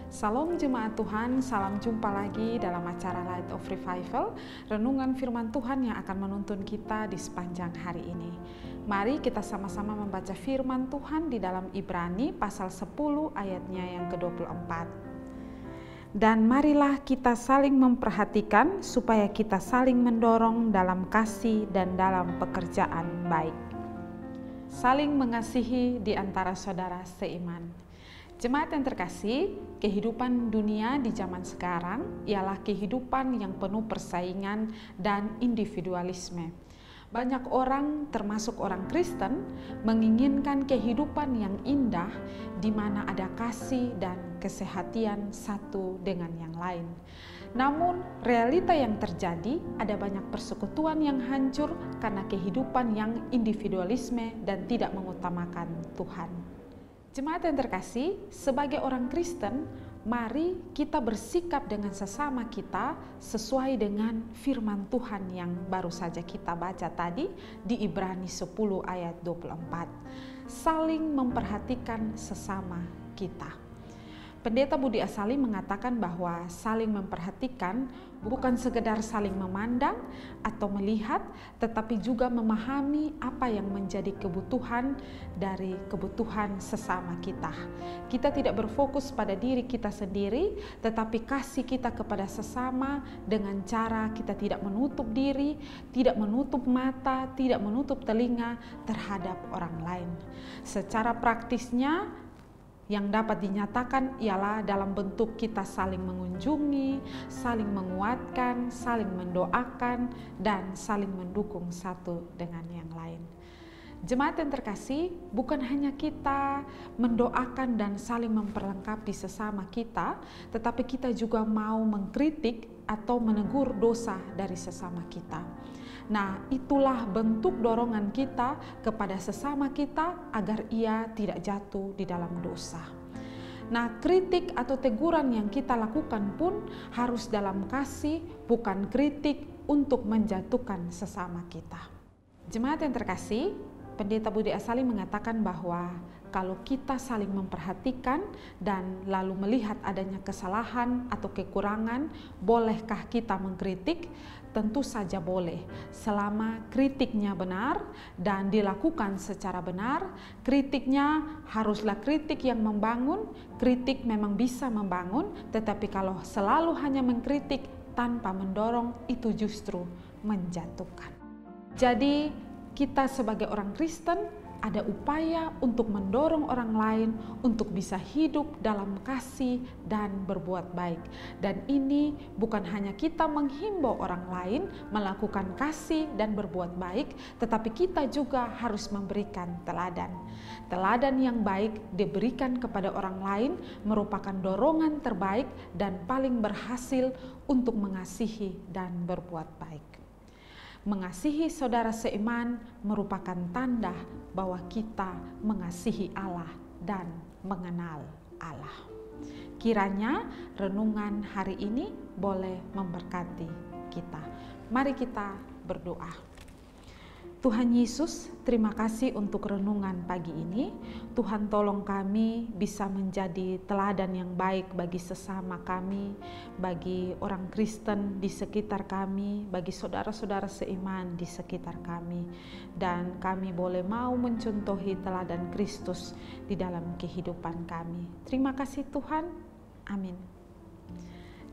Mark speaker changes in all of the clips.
Speaker 1: Salam jemaat Tuhan, salam jumpa lagi dalam acara Light of Revival, renungan firman Tuhan yang akan menuntun kita di sepanjang hari ini. Mari kita sama-sama membaca firman Tuhan di dalam Ibrani pasal 10 ayatnya yang ke-24. Dan marilah kita saling memperhatikan supaya kita saling mendorong dalam kasih dan dalam pekerjaan baik. Saling mengasihi di antara saudara seiman. Jemaat yang terkasih, kehidupan dunia di zaman sekarang ialah kehidupan yang penuh persaingan dan individualisme. Banyak orang, termasuk orang Kristen, menginginkan kehidupan yang indah di mana ada kasih dan kesehatian satu dengan yang lain. Namun, realita yang terjadi ada banyak persekutuan yang hancur karena kehidupan yang individualisme dan tidak mengutamakan Tuhan. Jemaat yang terkasih, sebagai orang Kristen, mari kita bersikap dengan sesama kita sesuai dengan firman Tuhan yang baru saja kita baca tadi di Ibrani 10 ayat 24. Saling memperhatikan sesama kita. Pendeta Budi Asali mengatakan bahwa saling memperhatikan bukan sekedar saling memandang atau melihat, tetapi juga memahami apa yang menjadi kebutuhan dari kebutuhan sesama kita. Kita tidak berfokus pada diri kita sendiri, tetapi kasih kita kepada sesama dengan cara kita tidak menutup diri, tidak menutup mata, tidak menutup telinga terhadap orang lain. Secara praktisnya, yang dapat dinyatakan ialah dalam bentuk kita saling mengunjungi, saling menguatkan, saling mendoakan, dan saling mendukung satu dengan yang lain. Jemaat yang terkasih, bukan hanya kita mendoakan dan saling memperlengkapi sesama kita, tetapi kita juga mau mengkritik atau menegur dosa dari sesama kita. Nah, itulah bentuk dorongan kita kepada sesama kita agar ia tidak jatuh di dalam dosa. Nah, kritik atau teguran yang kita lakukan pun harus dalam kasih, bukan kritik untuk menjatuhkan sesama kita. Jemaat yang terkasih, Pendeta Budi Asali mengatakan bahwa kalau kita saling memperhatikan dan lalu melihat adanya kesalahan atau kekurangan, bolehkah kita mengkritik? Tentu saja boleh, selama kritiknya benar dan dilakukan secara benar. Kritiknya haruslah kritik yang membangun. Kritik memang bisa membangun, tetapi kalau selalu hanya mengkritik tanpa mendorong, itu justru menjatuhkan. Jadi kita sebagai orang Kristen ada upaya untuk mendorong orang lain untuk bisa hidup dalam kasih dan berbuat baik. Dan ini bukan hanya kita menghimbau orang lain melakukan kasih dan berbuat baik, tetapi kita juga harus memberikan teladan. Teladan yang baik diberikan kepada orang lain merupakan dorongan terbaik dan paling berhasil untuk mengasihi dan berbuat baik. Mengasihi saudara seiman merupakan tanda bahwa kita mengasihi Allah dan mengenal Allah. Kiranya renungan hari ini boleh memberkati kita. Mari kita berdoa. Tuhan Yesus, terima kasih untuk renungan pagi ini. Tuhan tolong kami bisa menjadi teladan yang baik bagi sesama kami, bagi orang Kristen di sekitar kami, bagi saudara-saudara seiman di sekitar kami. Dan kami boleh mau mencontohi teladan Kristus di dalam kehidupan kami. Terima kasih Tuhan. Amin.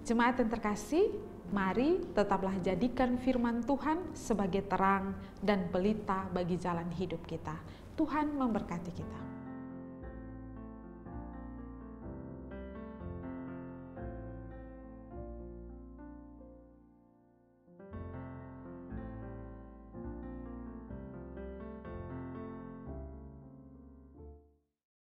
Speaker 1: Jemaat yang terkasih, mari tetaplah jadikan firman Tuhan sebagai terang dan pelita bagi jalan hidup kita. Tuhan memberkati kita.